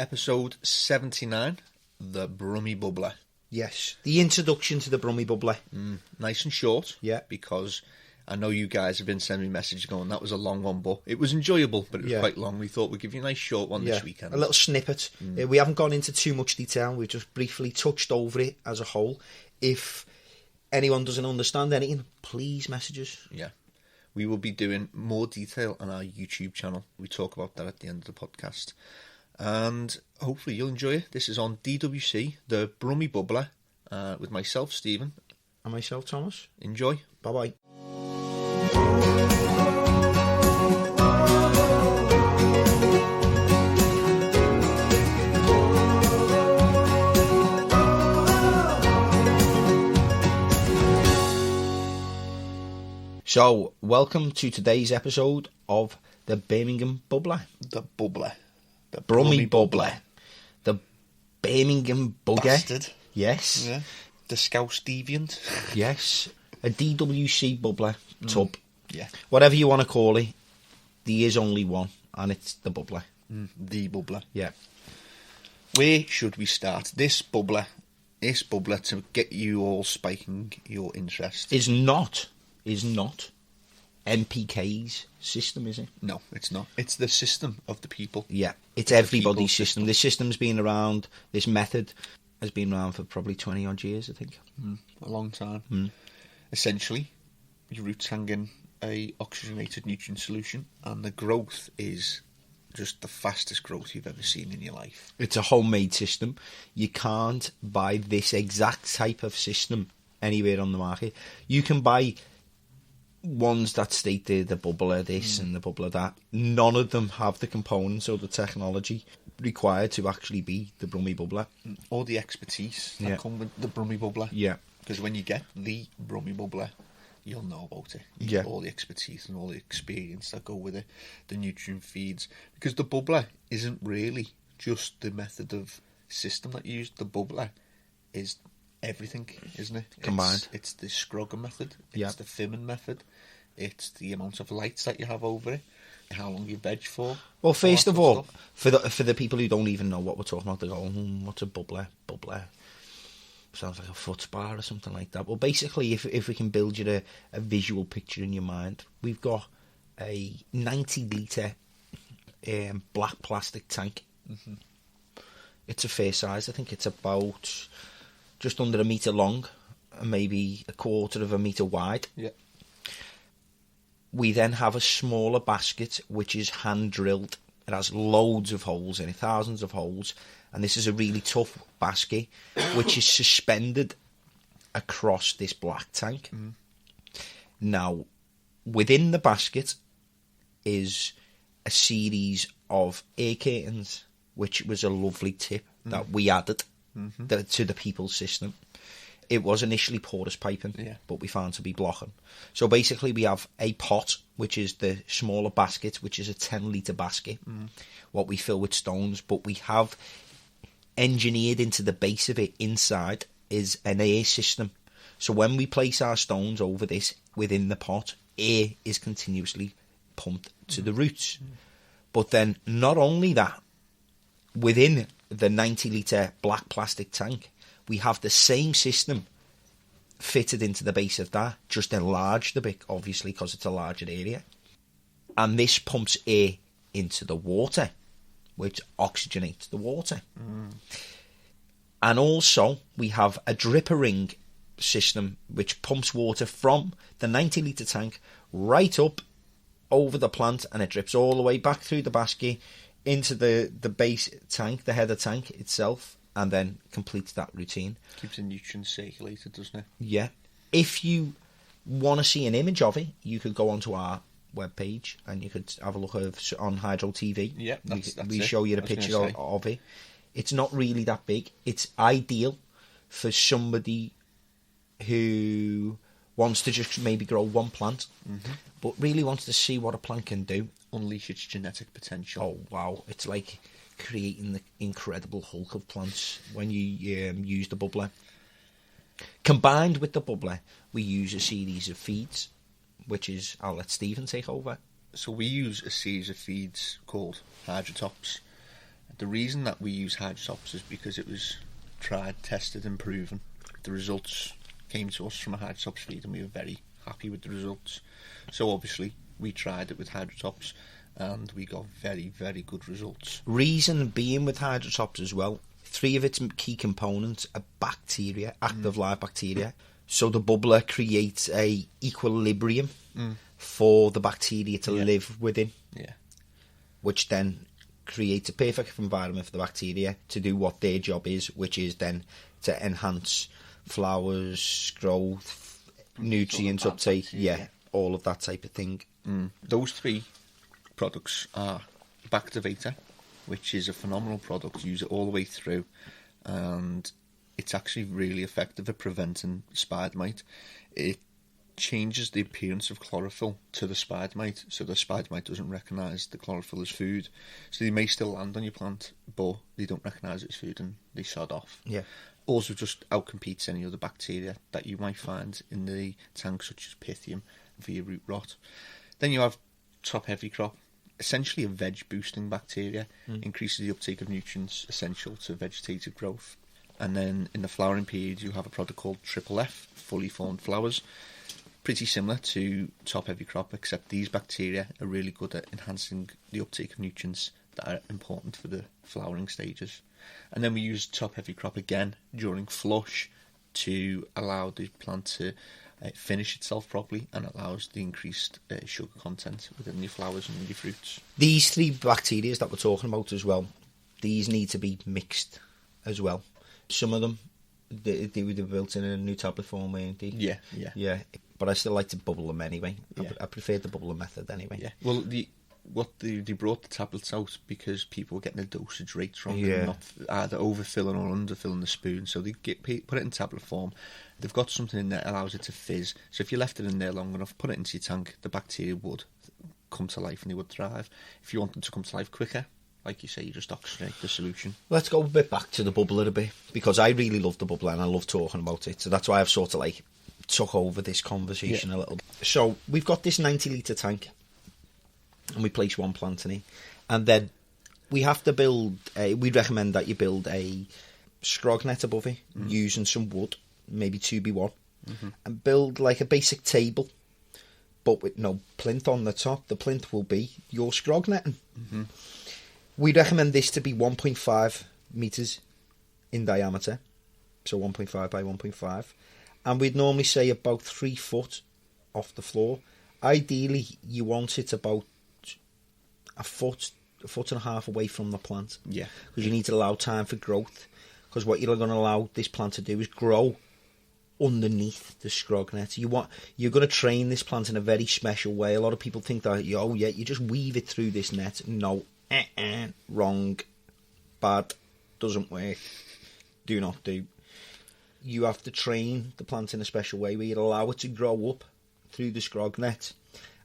episode 79, the Brummy Bubbler. Yes, the introduction to the Brummy Bubbler. Nice and short, Yeah. because I know you guys have been sending me messages going, that was a long one, but it was enjoyable, but it was quite long. We thought we'd give you a nice short one this weekend. A little snippet. We haven't gone into too much detail. We've just briefly touched over it as a whole. If anyone doesn't understand anything, please message us. Yeah. We will be doing more detail on our YouTube channel. We talk about that at the end of the podcast. And hopefully you'll enjoy it. This is on DWC, the Brummy Bubbler, with myself, Stephen. And myself, Thomas. Enjoy. Bye-bye. So, welcome to today's episode of the Birmingham Bubbler. The Bubbler. The Brummy Bubbler. The Birmingham Bugger. Bastard. Yes. Yeah. The Scouse Deviant. Yes. A DWC Bubbler tub. Yeah. Whatever you want to call it, there is only one, and it's the Bubbler. The Bubbler. Yeah. Where should we start? This Bubbler to get you all spiking your interest. Is not NPK's system, is it? No, it's not. It's the system of the people. Yeah, it's everybody's people's system. This system's been around, this method has been around for probably 20 odd years, I think. A long time. Essentially, your roots hang in a oxygenated nutrient solution, and the growth is just the fastest growth you've ever seen in your life. It's a homemade system. You can't buy this exact type of system anywhere on the market. You can buy ones that state the bubbler this and the bubbler that. None of them have the components or the technology required to actually be the Brummy Bubbler. Or the expertise that come with the Brummy Bubbler. Yeah. Because when you get the Brummy Bubbler, you'll know about it. You get all the expertise and all the experience that go with it, the nutrient feeds. Because the bubbler isn't really just the method of system that you use. The bubbler is everything, isn't it? Combined. It's the Scrogger method. It's the Fimming method. It's the amount of lights that you have over it. How long you veg for. Well, first of all, for the people who don't even know what we're talking about, they go, what's a bubbler? Bubbler sounds like a foot bar or something like that. Well, basically, if we can build you a visual picture in your mind, we've got a 90-litre black plastic tank. It's a fair size. I think it's about just under a metre long and maybe a quarter of a metre wide. Yeah. We then have a smaller basket which is hand drilled. It has loads of holes in it, thousands of holes, and this is a really tough basket which is suspended across this black tank. Now, within the basket is a series of air curtains, which was a lovely tip that we added to the people's system. It was initially porous piping, but we found to be blocking. So basically we have a pot, which is the smaller basket, which is a 10-litre basket, what we fill with stones, but we have engineered into the base of it inside is an air system. So when we place our stones over this within the pot, air is continuously pumped to the roots. But then not only that, within the 90-litre black plastic tank, we have the same system fitted into the base of that, just enlarged a bit, obviously, because it's a larger area. And this pumps air into the water, which oxygenates the water. And also, we have a dripper ring system, which pumps water from the 90-litre tank right up over the plant, and it drips all the way back through the basket into the base tank, the header tank itself, and then completes that routine. Keeps the nutrients circulated, doesn't it? Yeah. If you want to see an image of it, you could go onto our webpage and you could have a look on Hydro TV. Yeah, that's we show you the picture of it. It's not really that big. It's ideal for somebody who wants to just maybe grow one plant, but really wants to see what a plant can do. Unleash its genetic potential. Oh, wow. It's like creating the incredible Hulk of plants when you use the bubbler. Combined with the bubbler, we use a series of feeds, which is, I'll let Stephen take over. So we use a series of feeds called Hydrotops. The reason that we use Hydroponics is because it was tried, tested and proven. The results came to us from a Hydroponics feed and we were very happy with the results. So obviously we tried it with Hydroponics and we got very, very good results. Reason being with Hydroponics as well, 3 of its key components are bacteria, active live bacteria. So the bubbler creates a equilibrium for the bacteria to live within. Yeah. Which then creates a perfect environment for the bacteria to do what their job is, which is then to enhance flowers, growth, nutrients uptake, all of that type of thing. Those 3 products are Gavita, which is a phenomenal product. Use it all the way through, and it's actually really effective at preventing spider mite. It changes the appearance of chlorophyll to the spider mite, so the spider mite doesn't recognise the chlorophyll as food. So they may still land on your plant, but they don't recognise it as food and they sod off. Yeah. Also just outcompetes any other bacteria that you might find in the tank, such as Pythium for your root rot. Then you have top heavy crop, essentially a veg boosting bacteria, increases the uptake of nutrients essential to vegetative growth. And then in the flowering period you have a product called Triple F, fully formed flowers. Pretty similar to top heavy crop, except these bacteria are really good at enhancing the uptake of nutrients that are important for the flowering stages. And then we use top heavy crop again during flush to allow the plant to finish itself properly, and allows the increased sugar content within your flowers and your fruits. These 3 bacteria that we're talking about as well, these need to be mixed as well. Some of them, they were built in a new tablet form, weren't they? Yeah. But I still like to bubble them anyway. Yeah. I prefer the bubbler method anyway. Yeah. Well, they brought the tablets out because people were getting the dosage rates wrong, and not either overfilling or underfilling the spoon. So they put it in tablet form. They've got something in there that allows it to fizz. So if you left it in there long enough, put it into your tank, the bacteria would come to life and they would thrive. If you want them to come to life quicker, like you say, you just oxygenate the solution. Let's go a bit back to the bubbler a bit, because I really love the bubbler and I love talking about it. So that's why I've sort of like took over this conversation a little bit. So we've got this 90 litre tank and we place 1 plant in it, and then we have to build we'd recommend that you build a scrog net above it using some wood, maybe 2x1, and build like a basic table, but with no plinth on the top. The plinth will be your scrog netting. We recommend this to be 1.5 metres in diameter, so 1.5 by 1.5, and we'd normally say about 3 foot off the floor. Ideally, you want it about a foot and a half away from the plant. Yeah. Because you need to allow time for growth. Because what you're going to allow this plant to do is grow underneath the scrog net. You're going to train this plant in a very special way. A lot of people think that, you just weave it through this net. No. Wrong, bad, doesn't work, do not do. You have to train the plant in a special way where you allow it to grow up through the scrog net,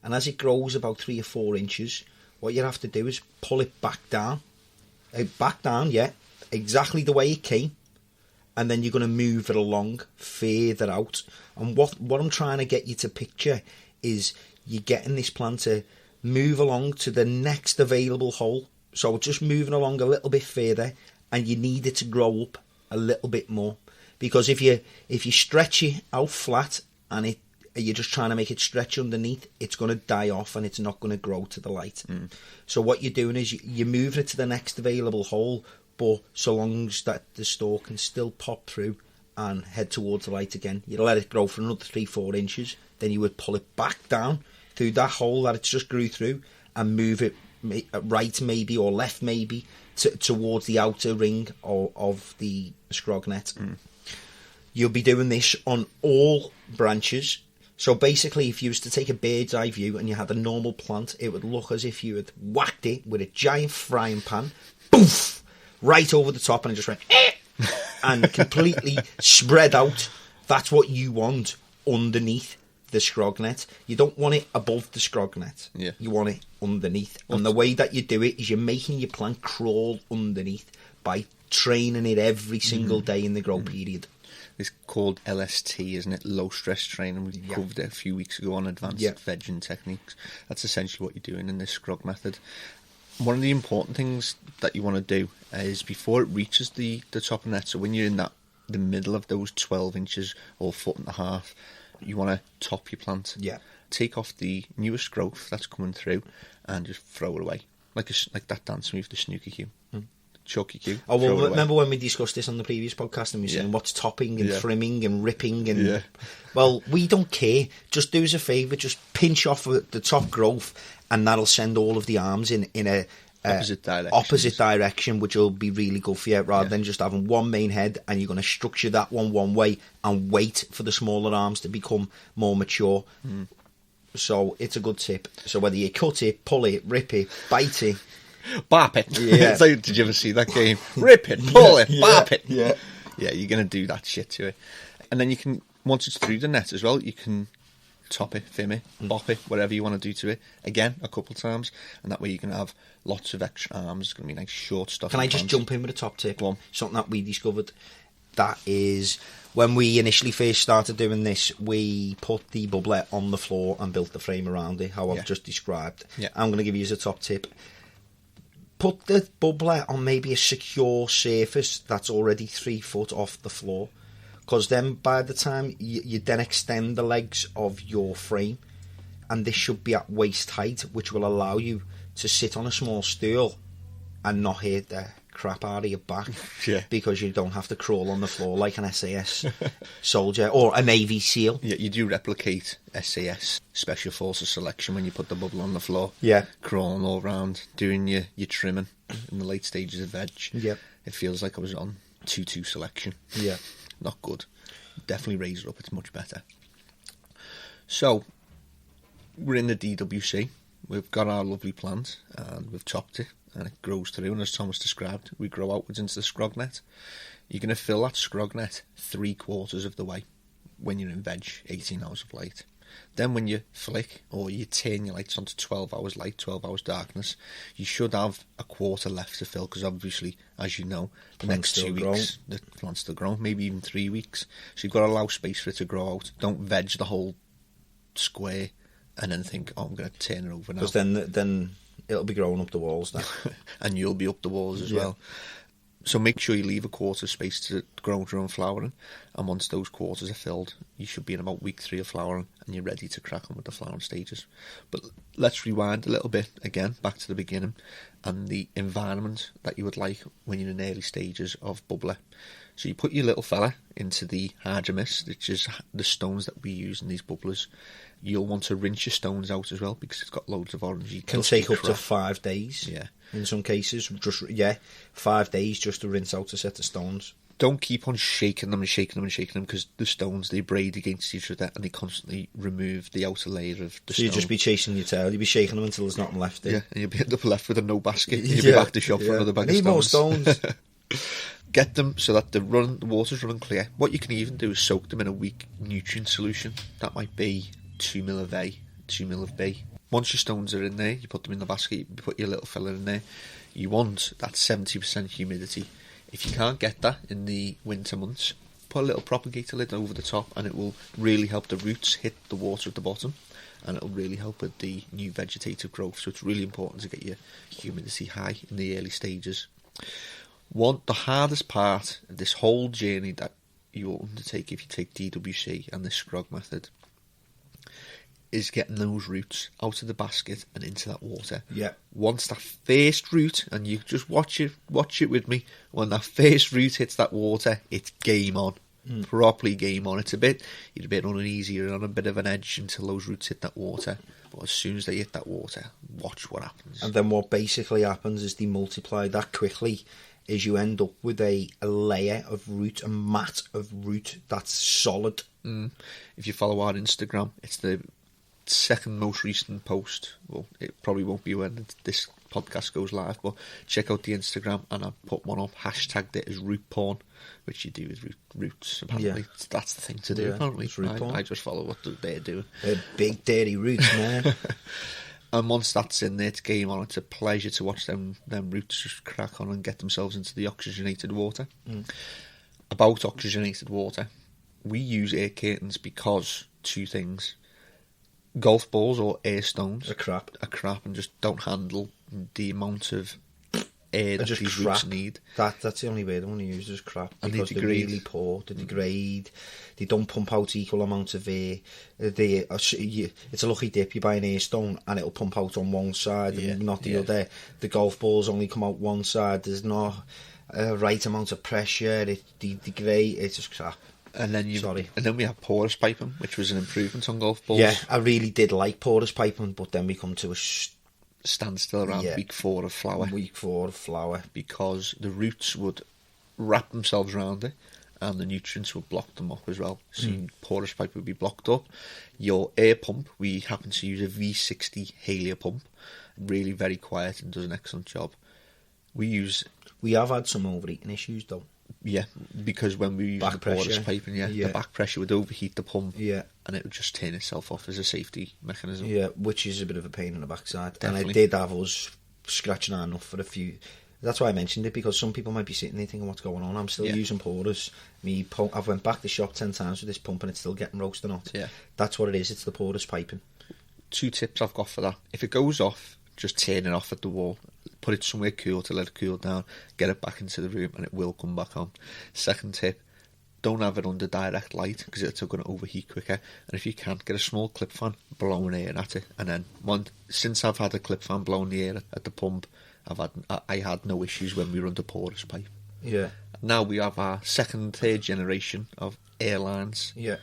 and as it grows about 3 or 4 inches, what you have to do is pull it back down, exactly the way it came, and then you're going to move it along further out. And what I'm trying to get you to picture is you're getting this plant to move along to the next available hole, so just moving along a little bit further, and you need it to grow up a little bit more, because if you stretch it out flat and you're just trying to make it stretch underneath, it's going to die off and it's not going to grow to the light. So what you're doing is you're moving it to the next available hole, but so long as that the stalk can still pop through and head towards the light again, you'd let it grow for another 3-4 inches, then you would pull it back down through that hole that it just grew through and move it right maybe or left maybe towards the outer ring of the scrog net. You'll be doing this on all branches. So basically, if you was to take a bird's eye view and you had a normal plant, it would look as if you had whacked it with a giant frying pan, boof, right over the top, and it just went and completely spread out. That's what you want underneath the scrog net. You don't want it above the scrog net. Yeah. You want it underneath. And the way that you do it is you're making your plant crawl underneath by training it every single day in the grow period. It's called LST, isn't it? Low stress training. We covered it a few weeks ago on advanced vegging techniques. That's essentially what you're doing in this scrog method. one of the important things that you want to do is before it reaches the top of the net, so when you're in the middle of those 12 inches or foot and a half, you want to top your plant. Yeah. Take off the newest growth that's coming through and just throw it away. Like that dance move, the snooker cue. Chucky cue. Oh, well, remember when we discussed this on the previous podcast and we were saying what's topping and trimming and ripping and... Yeah. Well, we don't care. Just do us a favour, just pinch off the top growth and that'll send all of the arms in a... opposite direction, which will be really good for you, rather than just having one main head and you're going to structure that one way and wait for the smaller arms to become more mature. So it's a good tip. So whether you cut it, pull it, rip it, bite it, bap it. Yeah. So, did you ever see that game? Rip it, pull it, bap it. Yeah. Yeah, you're going to do that shit to it. And then you can, once it's through the net as well, you can top it, film it, bop it, whatever you want to do to it. Again, a couple of times. And that way you can have lots of extra arms. It's going to be nice short stuff. Can I just jump in with a top tip? Go on. Something that we discovered. That is, when we initially first started doing this, we put the bubbler on the floor and built the frame around it, how I've just described. Yeah. I'm going to give you as a top tip. Put the bubbler on maybe a secure surface that's already 3 foot off the floor. Because then by the time you then extend the legs of your frame, and this should be at waist height, which will allow you to sit on a small stool and not hit the crap out of your back. Yeah. Because you don't have to crawl on the floor like an SAS soldier or a Navy SEAL. Yeah, you do replicate SAS, Special Forces selection, when you put the bubble on the floor. Yeah. Crawling all around, doing your trimming in the late stages of veg. Yep. It feels like I was on 2-2 selection. Yeah. Not good. Definitely raise it up, it's much better. So, we're in the DWC. We've got our lovely plant and we've chopped it and it grows through, and as Thomas described, we grow outwards into the scrog net. You're going to fill that scrog net 3/4 of the way when you're in veg, 18 hours of light. Then when you flick or you turn your lights onto 12 hours light, 12 hours darkness, you should have a quarter left to fill, because obviously, as you know, the next 2 weeks the plant's still growing, maybe even 3 weeks. So you've got to allow space for it to grow out. Don't veg the whole square and then think, oh, I'm going to turn it over now. Because then it'll be growing up the walls then. And you'll be up the walls as well. So make sure you leave a quarter space to grow your own flowering, and once those quarters are filled, you should be in about week 3 of flowering and you're ready to crack on with the flowering stages. But let's rewind a little bit again, back to the beginning, and the environment that you would like when you're in early stages of bubbler. So you put your little fella into the hydromist, which is the stones that we use in these bubblers. You'll want to rinse your stones out as well, because it's got loads of orangey. Can take up to 5 days. Yeah. In some cases, 5 days just to rinse out a set of stones. Don't keep on shaking them, because the stones, they braid against each other and they constantly remove the outer layer of the stone. So you'll just be chasing your tail, you'll be shaking them until there's nothing left there. Yeah, and you'll be end up left with a no basket. You'll be back to shop for another bag of stones. Need more stones. Get them so that the water's running clear. What you can even do is soak them in a weak nutrient solution. That might be 2 ml of A, 2 ml of B. Once your stones are in there, you put them in the basket, you put your little filler in there. You want that 70% humidity. If you can't get that in the winter months, put a little propagator lid over the top, and it will really help the roots hit the water at the bottom, and it will really help with the new vegetative growth. So it's really important to get your humidity high in the early stages. The hardest part of this whole journey that you will undertake if you take DWC and this scrog method is getting those roots out of the basket and into that water. Yeah. Once that first root, and you just watch it with me, when that first root hits that water, it's game on. Properly game on. You're a bit uneasy, you're on a bit of an edge until those roots hit that water. But as soon as they hit that water, watch what happens. And then what basically happens is they multiply that quickly, is you end up with a layer of root, a mat of root that's solid. If you follow our Instagram, it's the second most recent post. Well, it probably won't be when this podcast goes live, but check out the Instagram, and I put one up, hashtagged it as root porn, which you do with roots. Apparently, that's the thing to do. Apparently, I just follow what they're doing. They're big, dirty roots, man. And once that's in there, it's game on. It's a pleasure to watch them roots just crack on and get themselves into the oxygenated water. About oxygenated water, we use air curtains because 2 things. golf balls or air stones are crap, and just don't handle the amount of air that these roots need. That's the only way they want to use is crap, and because they're really poor. They degrade. They don't pump out equal amounts of air. It's a lucky dip. You buy an air stone and it'll pump out on one side and not the other. The golf balls only come out one side. There's not a right amount of pressure. They degrade. It's just crap. And then we have porous piping, which was an improvement on golf balls. Yeah, I really did like porous piping, but then we come to a standstill around week 4 of flower. Week 4 of flower. Because the roots would wrap themselves around it and the nutrients would block them up as well. So your porous pipe would be blocked up. Your air pump, we happen to use a V60 Halia pump. Really very quiet and does an excellent job. We have had some overheating issues though. Yeah, because when we use the porous piping, the back pressure would overheat the pump, and it would just turn itself off as a safety mechanism. Yeah, which is a bit of a pain in the backside. Definitely. And it did have us scratching our enough for a few. That's why I mentioned it, because some people might be sitting there thinking, what's going on? I'm still using porous. I've went back to the shop 10 times with this pump and it's still getting roasted hot. Yeah. That's what it is, it's the porous piping. 2 tips I've got for that. If it goes off, just turn it off at the wall. Put it somewhere cool to let it cool down. Get it back into the room and it will come back on. Second tip, don't have it under direct light because it's going to overheat quicker. And if you can, get a small clip fan, blowing air at it. And then since I've had a clip fan blowing the air at the pump, I had no issues when we were under porous pipe. Yeah. Now we have our second, third generation of air lines. Yeah.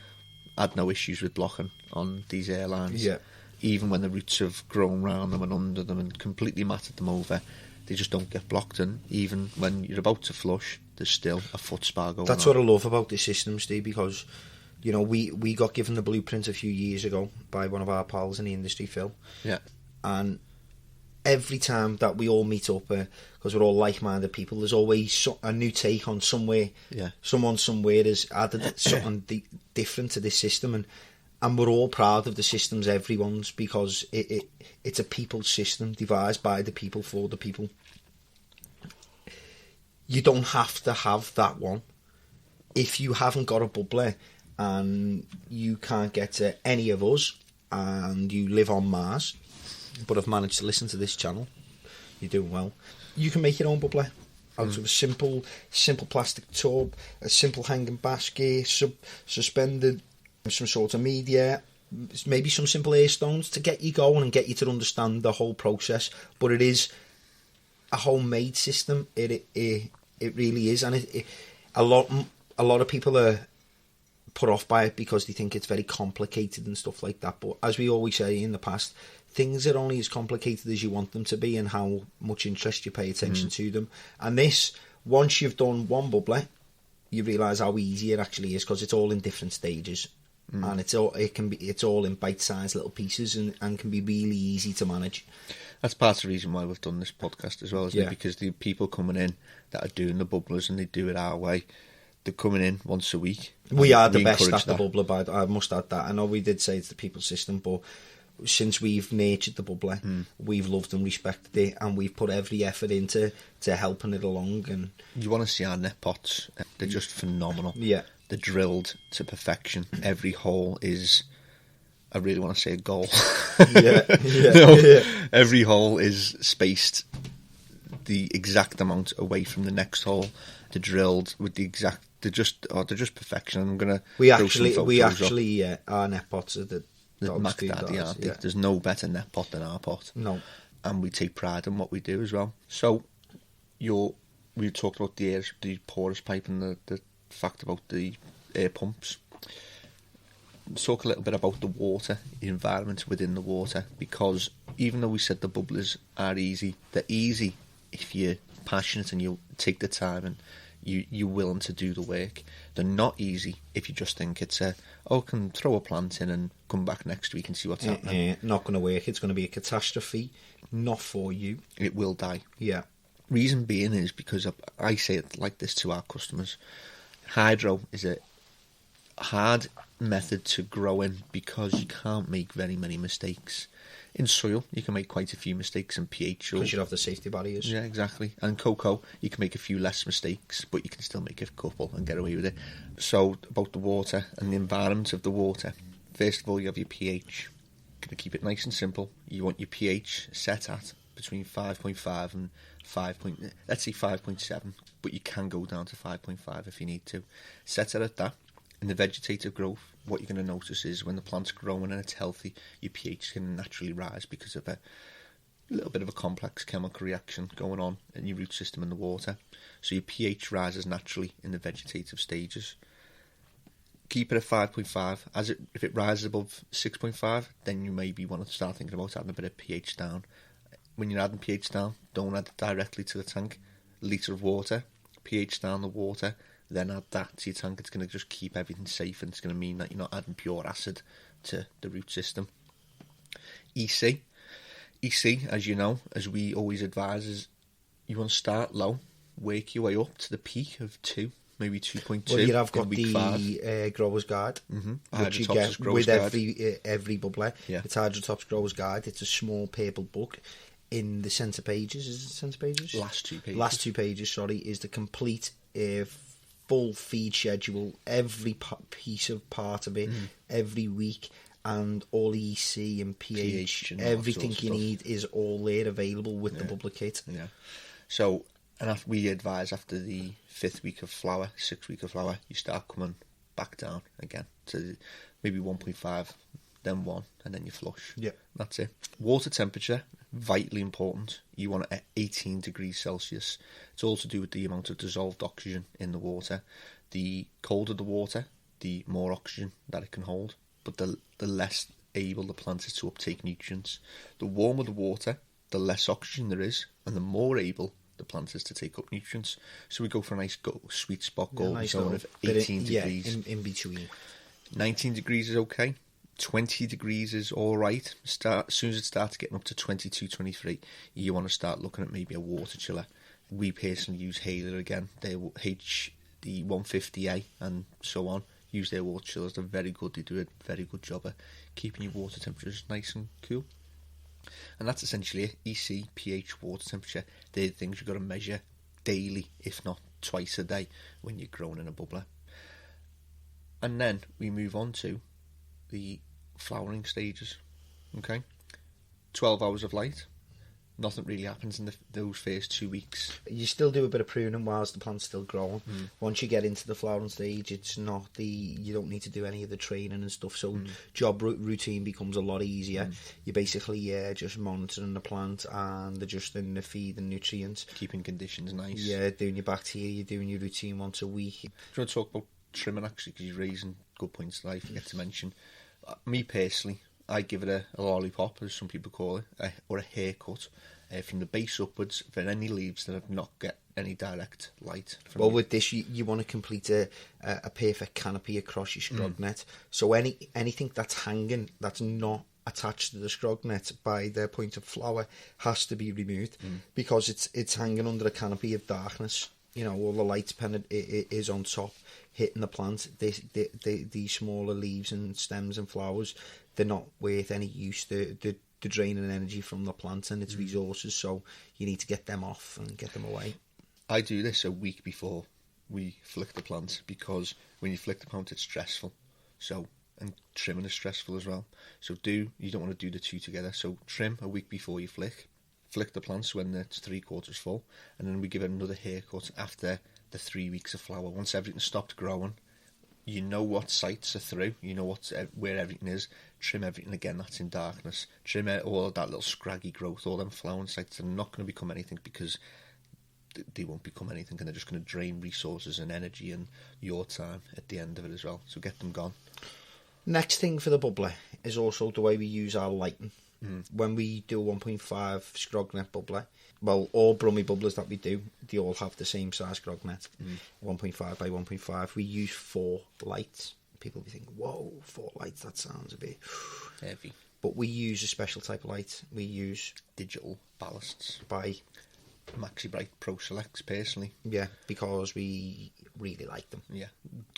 Had no issues with blocking on these air lines. Yeah. Even when the roots have grown round them and under them and completely matted them over, they just don't get blocked. And even when you're about to flush, there's still a foot spar going on. That's what I love about this system, Steve, because we got given the blueprint a few years ago by one of our pals in the industry, Phil. Yeah. And every time that we all meet up, because we're all like-minded people, there's always a new take on somewhere. Yeah. Someone somewhere has added something different to this system, and we're all proud of the systems, everyone's, because it's a people's system devised by the people for the people. You don't have to have that one. If you haven't got a bubbler and you can't get to any of us and you live on Mars but have managed to listen to this channel, you're doing well. You can make your own bubbler out of a simple plastic tub, a simple hanging basket, suspended some sort of media, maybe some simple air stones to get you going and get you to understand the whole process. But it is a homemade system. It really is, and a lot of people are put off by it because they think it's very complicated and stuff like that. But as we always say in the past, things are only as complicated as you want them to be and how much interest you pay attention to them. And this, once you've done one bubbler, you realise how easy it actually is, because it's all in different stages. And it's all in bite-sized little pieces and can be really easy to manage. That's part of the reason why we've done this podcast as well, isn't it? Because the people coming in that are doing the bubblers and they do it our way, they're coming in once a week. We are the best at the bubbler, but I must add that. I know we did say it's the people's system, but since we've nurtured the bubbler, we've loved and respected it, and we've put every effort into helping it along. And you want to see our net pots? They're just phenomenal. Yeah. They're drilled to perfection. Every hole is, I really want to say, a goal. Every hole is spaced the exact amount away from the next hole. They're drilled with the exact. They're just perfection. I'm gonna. Our net pots are the Mac Daddy, aren't they? There's no better net pot than our pot. No. And we take pride in what we do as well. So, we talked about the porous pipe and the fact about the air pumps. Let's talk a little bit about the water, the environment within the water, because even though we said the bubblers are easy, they're easy if you're passionate and you take the time and you're willing to do the work. They're not easy if you just think it's can throw a plant in and come back next week and see what's happening. Not going to work. It's going to be a catastrophe. Not for you. It will die. Yeah. Reason being is because I say it like this to our customers. Hydro is a hard method to grow in because you can't make very many mistakes. In soil, you can make quite a few mistakes in pH. Because you have the safety barriers. Yeah, exactly. And cocoa, you can make a few less mistakes, but you can still make a couple and get away with it. So, about the water and the environment of the water. First of all, you have your pH. going to keep it nice and simple. You want your pH set at between 5.5 and 5.7, but you can go down to 5.5 if you need to. Set it at that. In the vegetative growth, what you're going to notice is when the plant's growing and it's healthy, your pH can naturally rise because of a little bit of a complex chemical reaction going on in your root system and the water. So your pH rises naturally in the vegetative stages. Keep it at 5.5. If it rises above 6.5, then you maybe want to start thinking about adding a bit of pH down. When you're adding pH down, don't add it directly to the tank. A litre of water, pH down the water, then add that to your tank. It's going to just keep everything safe, and it's going to mean that you're not adding pure acid to the root system. EC, as you know, as we always advise, is you want to start low, work your way up to the peak of 2, maybe 2.2. Well, you have got the Grower's Guide, which you get with every bubbler. Yeah. It's Hydropop's Grower's Guide. It's a small paper book. In the centre pages, is it centre pages? Last two pages, sorry, is the complete full feed schedule, every piece of part of it, every week, and all EC and pH and everything you need is all there available with the bubbler kit. Yeah. So, and we advise after the 6th week of flower, you start coming back down again to maybe 1.5, then 1, and then you flush. Yeah. That's it. Water temperature, vitally important. You want it at 18 degrees Celsius. It's all to do with the amount of dissolved oxygen in the water. The colder the water, the more oxygen that it can hold, but the less able the plant is to uptake nutrients. The warmer the water, the less oxygen there is, and the more able the plant is to take up nutrients. So we go for a nice sweet spot golden zone of 18 degrees. In between. 19 degrees is okay. 20 degrees is all right. As soon as it starts getting up to 22, 23, you want to start looking at maybe a water chiller. We personally use Haler again. They're the 150A and so on. Use their water chillers. They're very good. They do a very good job of keeping your water temperatures nice and cool. And that's essentially it. EC, pH, water temperature. They're the things you've got to measure daily, if not twice a day, when you're growing in a bubbler. And then we move on to the flowering stages. Okay, 12 hours of light. Nothing really happens in those first 2 weeks. You still do a bit of pruning whilst the plant's still growing. Once you get into the flowering stage, it's not you don't need to do any of the training and stuff, so job routine becomes a lot easier. You're basically just monitoring the plant and adjusting the feed and nutrients, keeping conditions nice. Yeah, doing your bacteria, you're doing your routine once a week. Do you want to talk about trimming, actually, because you're raising good points that I forget to mention? Me personally, I give it a lollipop, as some people call it, or a haircut, from the base upwards for any leaves that have not got any direct light. With this, you want to complete a perfect canopy across your scrog net. So anything that's hanging, that's not attached to the scrog net by their point of flower, has to be removed, because it's hanging under a canopy of darkness. You know, all the light is on top, hitting the plant. These smaller leaves and stems and flowers, they're not worth any use. They're draining energy from the plant and its resources, so you need to get them off and get them away. I do this a week before we flick the plant, because when you flick the plant, it's stressful. So, and trimming is stressful as well. So you don't want to do the two together. So trim a week before you flick the plants when it's 3/4 full, and then we give it another haircut after the 3 weeks of flower. Once everything's stopped growing, you know what sites are through, you know where everything is. Trim everything again that's in darkness. Trim all of that little scraggy growth, all them flowering sites. They're not going to become anything, because they won't become anything, and they're just going to drain resources and energy and your time at the end of it as well. So get them gone. Next thing for the bubbler is also the way we use our lighting. When we do a 1.5 scrog net bubbler, well, all Brummy bubblers that we do, they all have the same size scrog net, 1.5 by 1.5. We use 4 lights. People will be thinking, whoa, 4 lights, that sounds a bit heavy. But we use a special type of light. We use digital ballasts by Maxi Bright Pro Selects, personally. Yeah, because we really like them. Yeah,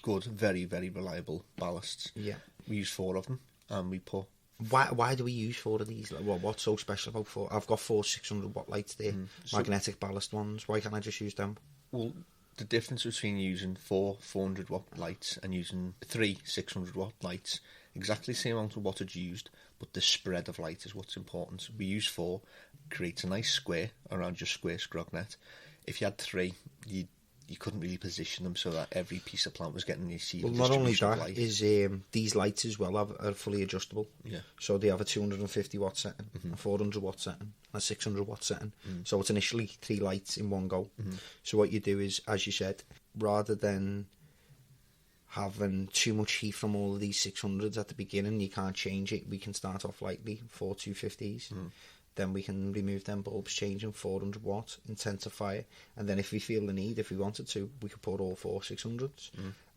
good, very, very reliable ballasts. Yeah. We use 4 of them, and we put... Why do we use 4 of these? What's so special about 4? I've got 4 600 watt lights there, magnetic ballast ones. Why can't I just use them? Well, the difference between using 4 400 watt lights and using 3 600 watt lights, exactly the same amount of wattage used, but but the spread of light is what's important. We use 4, creates a nice square around your square scrog net. If you had 3, you couldn't really position them so that every piece of plant was getting the Well, not only that, is these lights as well are fully adjustable. Yeah. So they have a 250 watt setting, a 400 watt setting, and a 600 watt setting. So it's initially 3 lights in one go. So what you do is, as you said, rather than having too much heat from all of these 600s at the beginning, you can't change it. We can start off lightly, 4 250s. Then we can remove them bulbs, change them 400 watt, intensify it, and then if we feel the need, if we wanted to, we could put all 4 600s.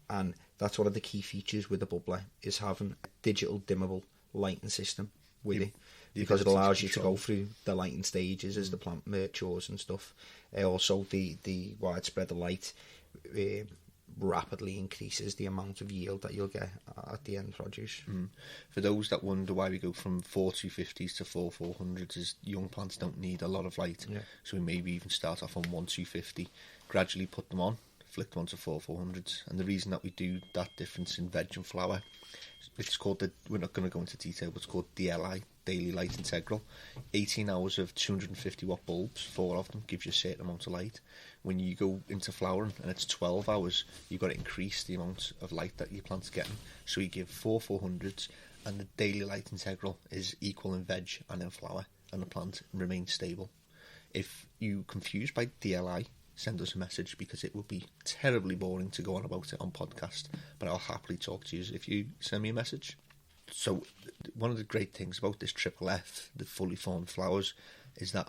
And that's one of the key features with the bubbler, is having a digital dimmable lighting system with it, because it allows you to go through the lighting stages as the plant matures and stuff. Also, the widespread of light rapidly increases the amount of yield that you'll get at the end produce. For those that wonder why we go from 4 250s to 4 400s, is young plants don't need a lot of light, so we maybe even start off on 1 250, gradually put them on, flick them onto 4 400s. And the reason that we do that difference in veg and flower, it's called we're not going to go into detail, but it's called DLI, Daily Light Integral. 18 hours of 250 watt bulbs, 4 of them, gives you a certain amount of light. When you go into flowering and it's 12 hours, you've got to increase the amount of light that your plant's getting. So you give 4 400s, and the Daily Light Integral is equal in veg and in flower, and the plant remains stable. If you're confused by DLI, send us a message, because it would be terribly boring to go on about it on podcast, but I'll happily talk to you if you send me a message. So one of the great things about this triple F, the fully formed flowers, is that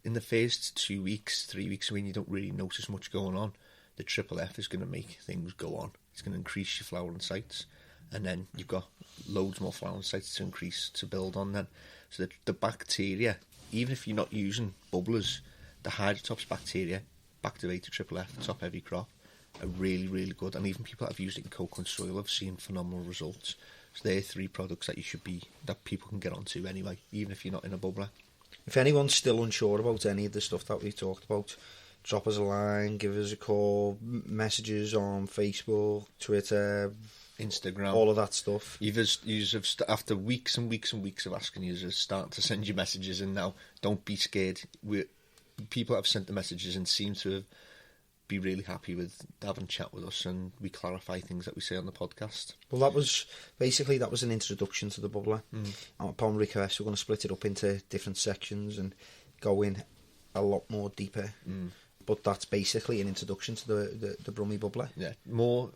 in the first 2 weeks, 3 weeks, when you don't really notice much going on, the triple F is going to make things go on. It's going to increase your flowering sites, and then you've got loads more flowering sites to increase, to build on then. So the bacteria, even if you're not using bubblers, the Hydrotops bacteria, Activate to triple F, top heavy crop, are really, really good. And even people that have used it in cocoa and soil have seen phenomenal results. So they're 3 products that people can get onto anyway, even if you're not in a bubbler. If anyone's still unsure about any of the stuff that we've talked about, drop us a line, give us a call, messages on Facebook, Twitter, Instagram, all of that stuff. After weeks and weeks and weeks of asking you, start to send you messages, and now don't be scared. People have sent the messages and seem to be really happy with having a chat with us, and we clarify things that we say on the podcast. Well, that was an introduction to the bubbler. Upon request, we're going to split it up into different sections and go in a lot more deeper. But that's basically an introduction to the Brummy bubbler. Yeah, we're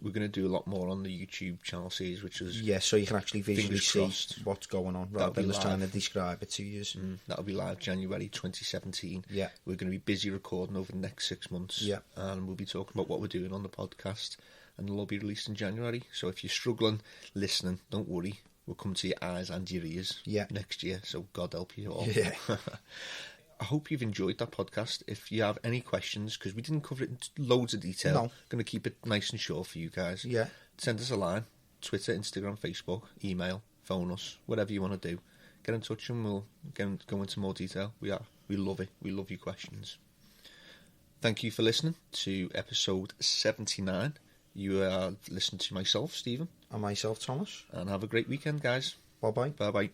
going to do a lot more on the YouTube channel series, which is so you can actually visually see what's going on rather than just trying to describe it to you. That'll be live January 2017. Yeah, we're going to be busy recording over the next 6 months. Yeah, and we'll be talking about what we're doing on the podcast, and it'll all be released in January. So if you're struggling listening, don't worry. We'll come to your eyes and your ears next year. So God help you all. Yeah. I hope you've enjoyed that podcast. If you have any questions, because we didn't cover it in loads of detail, going to keep it nice and short for you guys. Yeah. Send us a line, Twitter, Instagram, Facebook, email, phone us, whatever you want to do. Get in touch and we'll go into more detail. We love it. We love your questions. Thank you for listening to episode 79. You are listening to myself, Stephen. And myself, Thomas. And have a great weekend, guys. Bye-bye. Bye-bye.